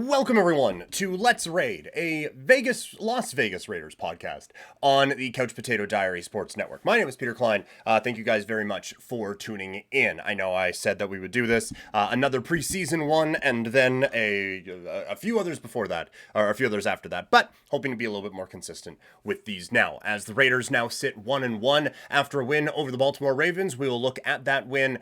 Welcome everyone to Let's Raid, a Las Vegas Raiders podcast on the Couch Potato Diary Sports Network. My name is Peter Klein. Thank you guys very much for tuning in. I know I said that we would do this, another preseason one, and then a few others before that, or a few others after that, but hoping to be a little bit more consistent with these now. As the Raiders now sit 1-1 after a win over the Baltimore Ravens, we will look at that win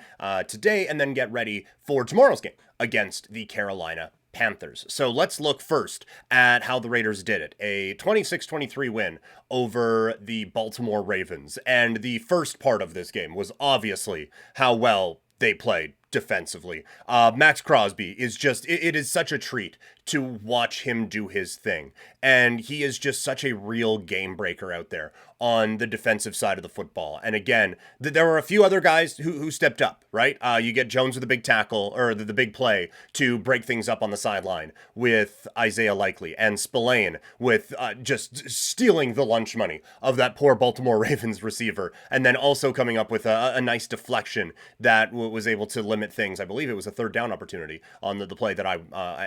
today and then get ready for tomorrow's game against the Carolina Panthers. So let's look first at how the Raiders did it. A 26-23 win over the Baltimore Ravens. And the first part of this game was obviously how well they played defensively. Max Crosby is just, it is such a treat to watch him do his thing. And he is just such a real game breaker out there on the defensive side of the football. And again, there were a few other guys who stepped up, right? You get Jones with the big tackle, or the big play to break things up on the sideline with Isaiah Likely, and Spillane with just stealing the lunch money of that poor Baltimore Ravens receiver, and then also coming up with a nice deflection that was able to limit things. I believe it was a third down opportunity on the play that I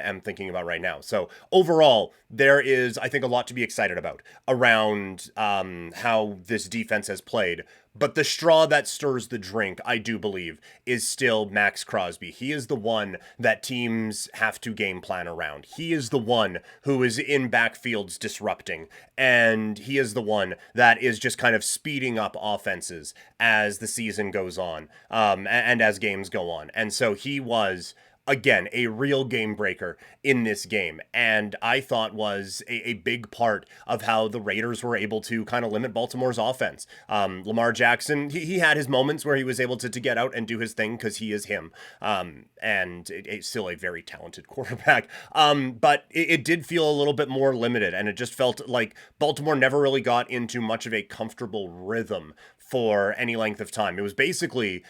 am thinking about right now. So overall, there is, I think, a lot to be excited about around how this defense has played. But the straw that stirs the drink, I do believe, is still Max Crosby. He is the one that teams have to game plan around. He is the one who is in backfields disrupting. And he is the one that is just kind of speeding up offenses as the season goes on, and as games go on. And so he was, again, a real game breaker in this game, and I thought was a big part of how the Raiders were able to kind of limit Baltimore's offense. Lamar Jackson, he had his moments where he was able to get out and do his thing because he is him, and it's still a very talented quarterback, but it did feel a little bit more limited, and it just felt like Baltimore never really got into much of a comfortable rhythm for any length of time. It was basically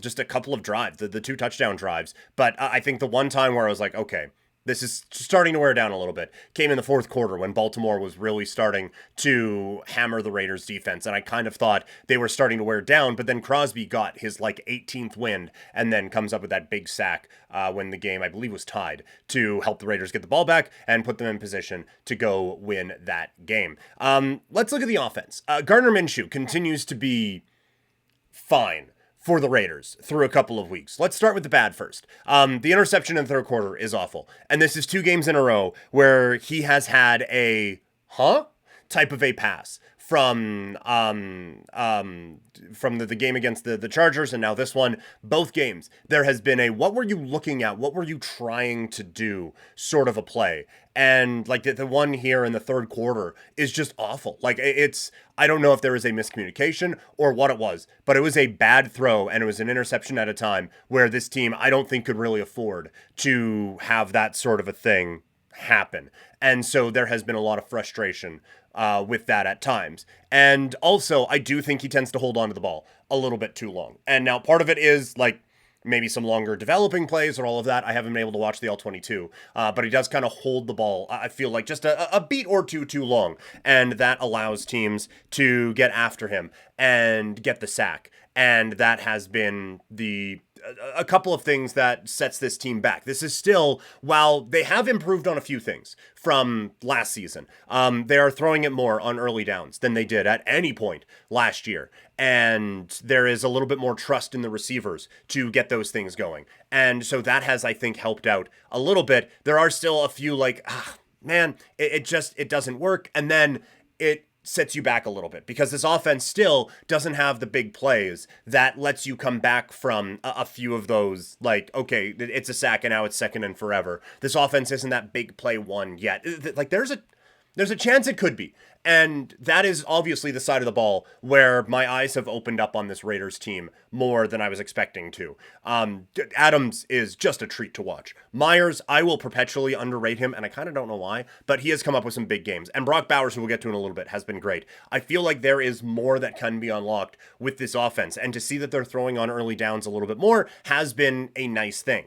just a couple of drives, the two touchdown drives. But I think the one time where I was like, okay, this is starting to wear down a little bit, came in the fourth quarter when Baltimore was really starting to hammer the Raiders defense. And I kind of thought they were starting to wear down, but then Crosby got his 18th win and then comes up with that big sack when the game, I believe, was tied, to help the Raiders get the ball back and put them in position to go win that game. Let's look at the offense. Gardner Minshew continues to be fine for the Raiders through a couple of weeks. Let's start with the bad first. The interception in the third quarter is awful. And this is 2 games in a row where he has had a type of a pass from the game against the Chargers, and now this one. Both games, there has been a what were you looking at, what were you trying to do sort of a play. And the one here in the third quarter is just awful. I don't know if there was a miscommunication or what it was, but it was a bad throw, and it was an interception at a time where this team, I don't think, could really afford to have that sort of a thing happen. And so there has been a lot of frustration with that at times. And also, I do think he tends to hold on to the ball a little bit too long. And now part of it is maybe some longer developing plays or all of that. I haven't been able to watch the All-22, but he does kind of hold the ball, I feel like, just a beat or two too long. And that allows teams to get after him and get the sack. And that has been a couple of things that sets this team back. This is still, while they have improved on a few things from last season, they are throwing it more on early downs than they did at any point last year. And there is a little bit more trust in the receivers to get those things going. And so that has, I think, helped out a little bit. There are still a few it doesn't work. And then it sets you back a little bit because this offense still doesn't have the big plays that lets you come back from a few of those, okay, it's a sack and now it's second and forever. This offense isn't that big play one yet. There's a chance it could be. And that is obviously the side of the ball where my eyes have opened up on this Raiders team more than I was expecting to. Adams is just a treat to watch. Myers, I will perpetually underrate him, and I kind of don't know why, but he has come up with some big games. And Brock Bowers, who we'll get to in a little bit, has been great. I feel like there is more that can be unlocked with this offense, and to see that they're throwing on early downs a little bit more has been a nice thing.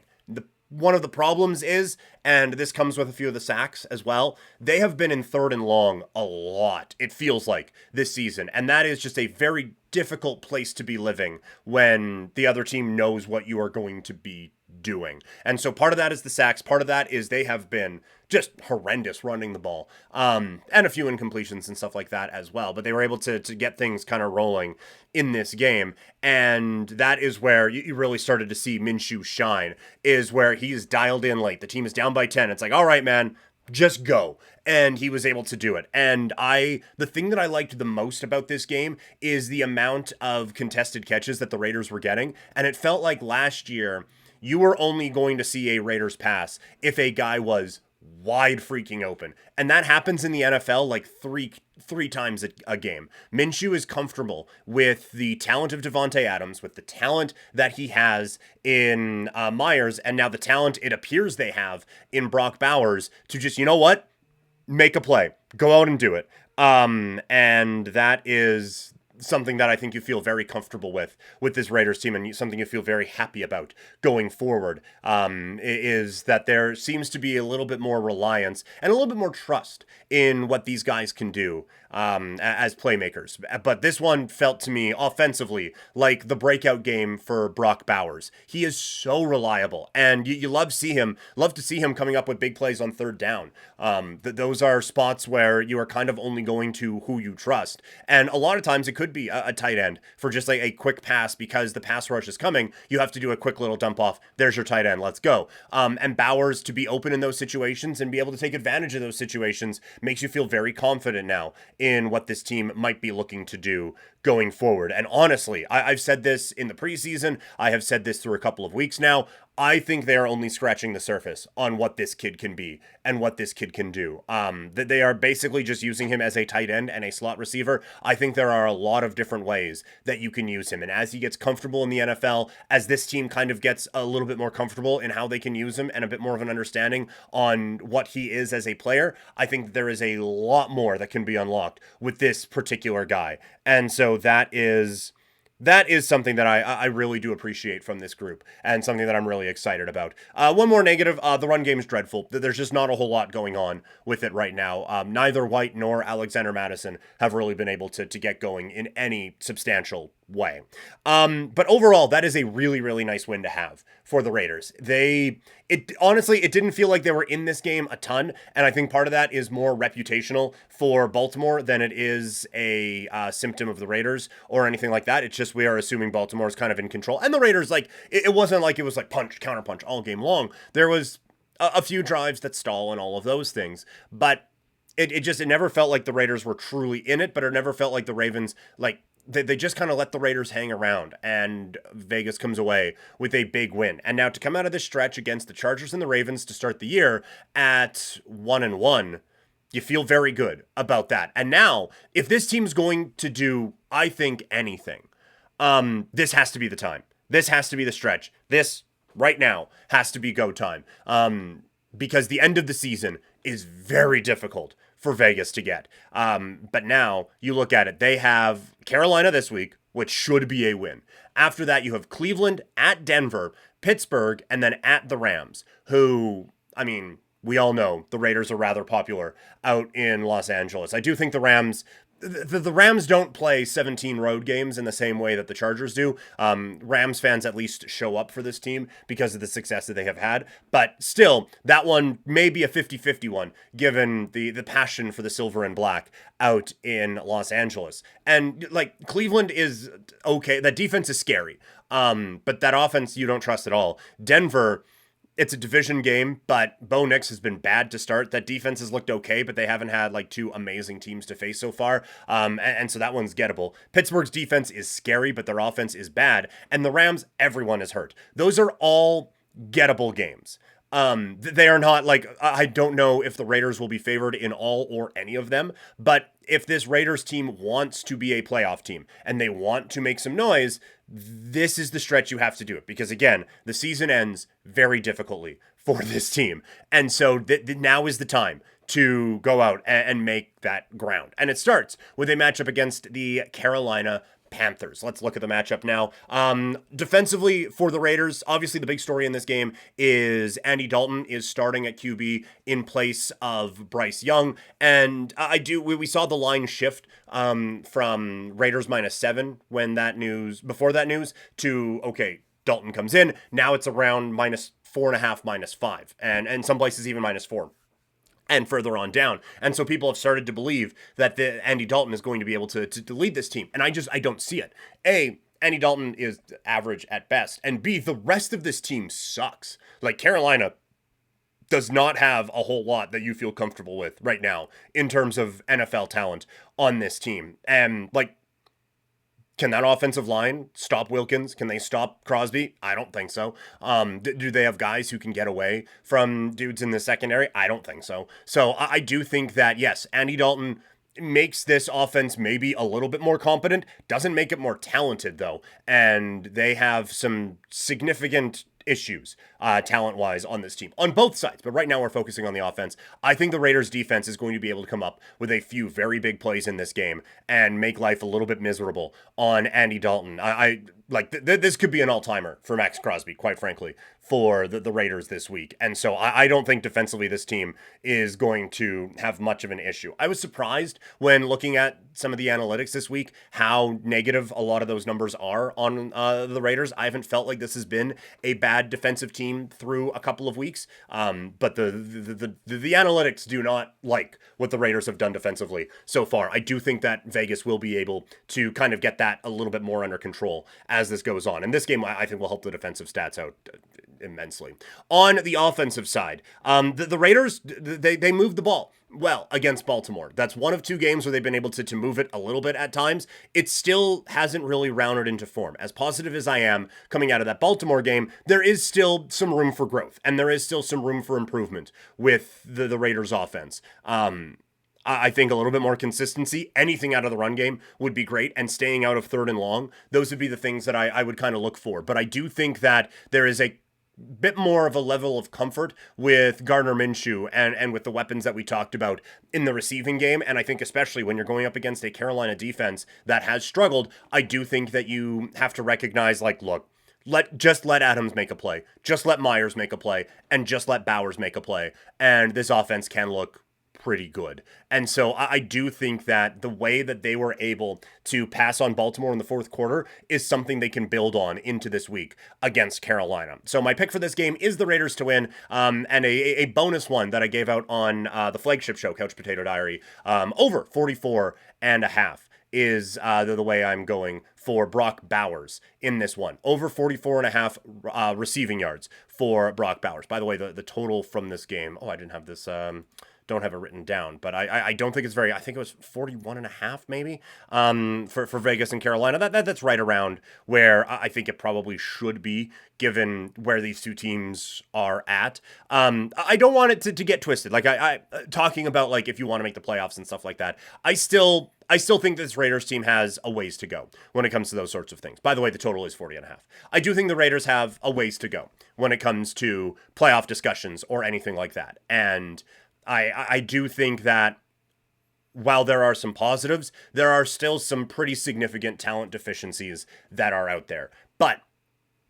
One of the problems is, and this comes with a few of the sacks as well, they have been in third and long a lot, it feels like, this season. And that is just a very difficult place to be living when the other team knows what you are going to be doing. And so part of that is the sacks. Part of that is they have been just horrendous running the ball, and a few incompletions and stuff like that as well. But they were able to get things kind of rolling in this game. And that is where you really started to see Minshew shine, is where he's dialed in late. The team is down by 10. It's like, all right, man, just go. And he was able to do it. And the thing that I liked the most about this game is the amount of contested catches that the Raiders were getting. And it felt like last year you were only going to see a Raiders pass if a guy was wide freaking open. And that happens in the NFL like three times a game. Minshew is comfortable with the talent of Devontae Adams, with the talent that he has in Myers, and now the talent it appears they have in Brock Bowers to just, you know what? Make a play. Go out and do it. And that is something that I think you feel very comfortable with this Raiders team, and something you feel very happy about going forward, is that there seems to be a little bit more reliance and a little bit more trust in what these guys can do as playmakers. But this one felt to me offensively like the breakout game for Brock Bowers. He is so reliable, and you love to see him coming up with big plays on third down. Those are spots where you are kind of only going to who you trust, and a lot of times it could be a tight end for just like a quick pass because the pass rush is coming. You have to do a quick little dump off. There's your tight end. Let's go. And Bowers to be open in those situations and be able to take advantage of those situations makes you feel very confident now in what this team might be looking to do going forward. And honestly, I've said this in the preseason. I have said this through a couple of weeks now. I think they are only scratching the surface on what this kid can be and what this kid can do. That they are basically just using him as a tight end and a slot receiver. I think there are a lot of different ways that you can use him. And as he gets comfortable in the NFL, as this team kind of gets a little bit more comfortable in how they can use him and a bit more of an understanding on what he is as a player, I think there is a lot more that can be unlocked with this particular guy. And so that is something that I really do appreciate from this group, and something that I'm really excited about. One more negative, the run game is dreadful. There's just not a whole lot going on with it right now. Neither White nor Alexander Mattison have really been able to get going in any substantial way. But overall, that is a really, really nice win to have for the Raiders. Honestly, it didn't feel like they were in this game a ton, and I think part of that is more reputational for Baltimore than it is a symptom of the Raiders or anything like that. It's just we are assuming Baltimore is kind of in control, and the Raiders, like, it wasn't like it was like punch, counter punch all game long. There was a few drives that stall and all of those things, but it never felt like the Raiders were truly in it, but it never felt like the Ravens, like, they just kind of let the Raiders hang around, and Vegas comes away with a big win. And now to come out of this stretch against the Chargers and the Ravens to start the year at 1-1, you feel very good about that. And now, if this team's going to do, I think, anything, this has to be the time. This has to be the stretch. This, right now, has to be go time. Because the end of the season is very difficult for Vegas to get. But now you look at it, they have Carolina this week, which should be a win. After that, you have Cleveland, at Denver, Pittsburgh, and then at the Rams, who, I mean, we all know the Raiders are rather popular out in Los Angeles. I do think the Rams don't play 17 road games in the same way that the Chargers do. Rams fans at least show up for this team because of the success that they have had. But still, that one may be a 50-50 one, given the passion for the silver and black out in Los Angeles. And, like, Cleveland is okay. That defense is scary. But that offense, you don't trust at all. Denver, it's a division game, but Bo Nix has been bad to start. That defense has looked okay, but they haven't had like two amazing teams to face so far. And so that one's gettable. Pittsburgh's defense is scary, but their offense is bad. And the Rams, everyone is hurt. Those are all gettable games. They are not like, I don't know if the Raiders will be favored in all or any of them, but if this Raiders team wants to be a playoff team and they want to make some noise, this is the stretch you have to do it. Because again, the season ends very difficultly for this team. And so now is the time to go out and make that ground. And it starts with a matchup against the Carolina Panthers. Let's look at the matchup now. Defensively for the Raiders, obviously the big story in this game is Andy Dalton is starting at QB in place of Bryce Young. And we saw the line shift from Raiders -7 before that news to, okay, Dalton comes in. Now it's around -4.5, -5, and some places even -4 and further on down. And so people have started to believe that the Andy Dalton is going to be able to lead this team. And I don't see it. A, Andy Dalton is average at best. And B, the rest of this team sucks. Like, Carolina does not have a whole lot that you feel comfortable with right now in terms of NFL talent on this team. And, like, can that offensive line stop Wilkins? Can they stop Crosby? I don't think so. Do they have guys who can get away from dudes in the secondary? I don't think so. So I do think that, yes, Andy Dalton makes this offense maybe a little bit more competent, doesn't make it more talented, though. And they have some significant issues talent-wise on this team, on both sides. But right now we're focusing on the offense. I think the Raiders defense is going to be able to come up with a few very big plays in this game and make life a little bit miserable on Andy Dalton. This could be an all-timer for Max Crosby, quite frankly, for the Raiders this week. And so I don't think defensively this team is going to have much of an issue. I was surprised when looking at some of the analytics this week how negative a lot of those numbers are on the Raiders. I haven't felt like this has been a bad defensive team through a couple of weeks, but the analytics do not like what the Raiders have done defensively so far. I do think that Vegas will be able to kind of get that a little bit more under control as this goes on. And this game, I think, will help the defensive stats out immensely. On the offensive side, the Raiders, they moved the ball well against Baltimore. That's one of two games where they've been able to move it a little bit at times. It still hasn't really rounded into form. As positive as I am coming out of that Baltimore game, there is still some room for growth, and there is still some room for improvement with the Raiders offense. I think a little bit more consistency, anything out of the run game would be great, and staying out of 3rd and long, those would be the things that I would kind of look for. But I do think that there is a bit more of a level of comfort with Gardner Minshew and with the weapons that we talked about in the receiving game. And I think especially when you're going up against a Carolina defense that has struggled, I do think that you have to recognize, like, look, just let Adams make a play, just let Myers make a play, and just let Bowers make a play, and this offense can look pretty good. And so I do think that the way that they were able to pass on Baltimore in the 4th quarter is something they can build on into this week against Carolina. So my pick for this game is the Raiders to win, and a bonus one that I gave out on the flagship show, Couch Potato Diary, over 44.5 is the way I'm going for Brock Bowers in this one. Over 44.5 receiving yards for Brock Bowers. By the way, the total from this game, I didn't have this... don't have it written down, but I don't think it's very, I think it was 41.5 maybe, for Vegas and Carolina. That's right around where I think it probably should be, given where these two teams are at. I don't want it to get twisted. Like I talking about, like, if you want to make the playoffs and stuff like that, I still think this Raiders team has a ways to go when it comes to those sorts of things. By the way, the total is 40.5. I do think the Raiders have a ways to go when it comes to playoff discussions or anything like that. And I do think that while there are some positives, there are still some pretty significant talent deficiencies that are out there. But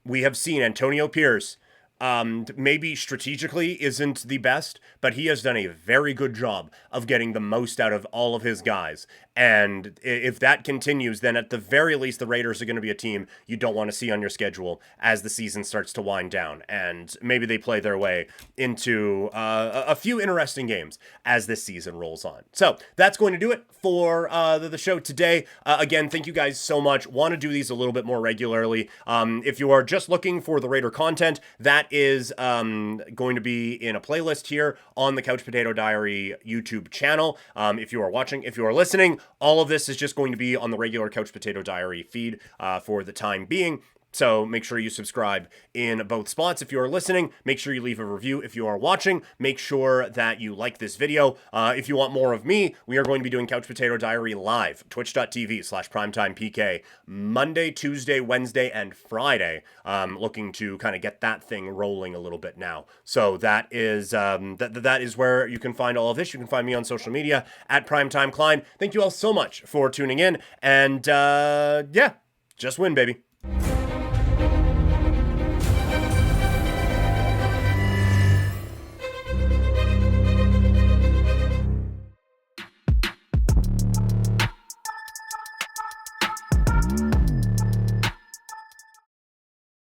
we have seen Antonio Pierce, maybe strategically isn't the best, but he has done a very good job of getting the most out of all of his guys. And if that continues, then at the very least, the Raiders are going to be a team you don't want to see on your schedule as the season starts to wind down. And maybe they play their way into a few interesting games as this season rolls on. So that's going to do it for the show today. Again, thank you guys so much. Want to do these a little bit more regularly. If you are just looking for the Raider content, that is going to be in a playlist here on the Couch Potato Diary YouTube channel. If you are watching, if you are listening, all of this is just going to be on the regular Couch Potato Diary feed for the time being. So make sure you subscribe in both spots. If you are listening, make sure you leave a review. If you are watching, make sure that you like this video. If you want more of me, we are going to be doing Couch Potato Diary live, twitch.tv/primetimepk, Monday, Tuesday, Wednesday, and Friday. Looking to kind of get that thing rolling a little bit now. So that is that is where you can find all of this. You can find me on social media at Primetime Klein. Thank you all so much for tuning in. And yeah, just win, baby.